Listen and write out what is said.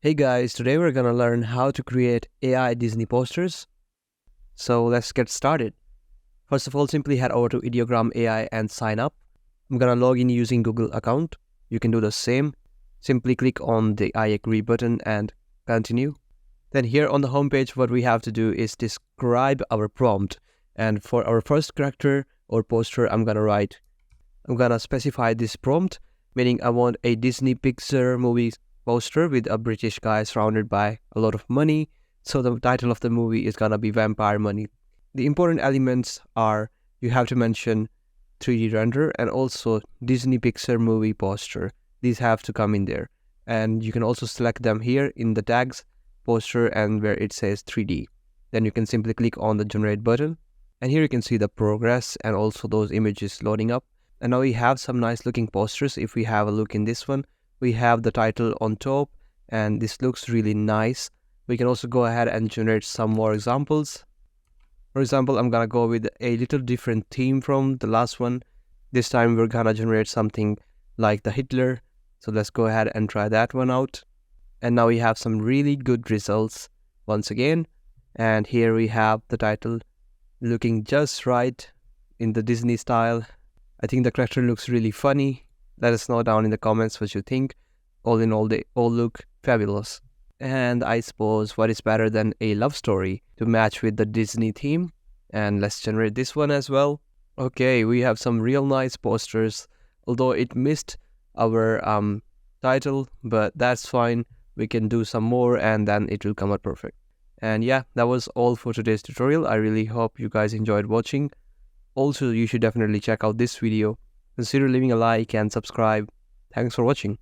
Hey guys, today we're gonna learn how to create AI Disney posters. So let's get started. First of all, simply head over to Ideogram AI and sign up. I'm gonna log in using Google account. You can do the same. Simply click on the I agree button and continue. Then here on the homepage, what we have to do is describe our prompt. And for our first character or poster, I'm gonna specify this prompt, meaning I want a Disney Pixar movie poster with a British guy surrounded by a lot of money. So the title of the movie is gonna be Vampire Money. The important elements are you have to mention 3D render and also Disney Pixar movie poster. These have to come in there. And you can also select them here in the tags poster and where it says 3D. Then you can simply click on the generate button. And here you can see the progress and also those images loading up. And now we have some nice looking posters. If we have a look in this one, we have the title on top and this looks really nice. We can also go ahead and generate some more examples. For example, I'm gonna go with a little different theme from the last one. This time we're gonna generate something like the Hitler. So let's go ahead and try that one out. And now we have some really good results once again. And here we have the title looking just right in the Disney style. I think the character looks really funny. Let us know down in the comments what you think. All in all, they all look fabulous. And I suppose what is better than a love story to match with the Disney theme? And let's generate this one as well. Okay, we have some real nice posters, although it missed our title, but that's fine. We can do some more and then it will come out perfect. And yeah, that was all for today's tutorial. I really hope you guys enjoyed watching. Also, you should definitely check out this video. Consider leaving a like and subscribe. Thanks for watching.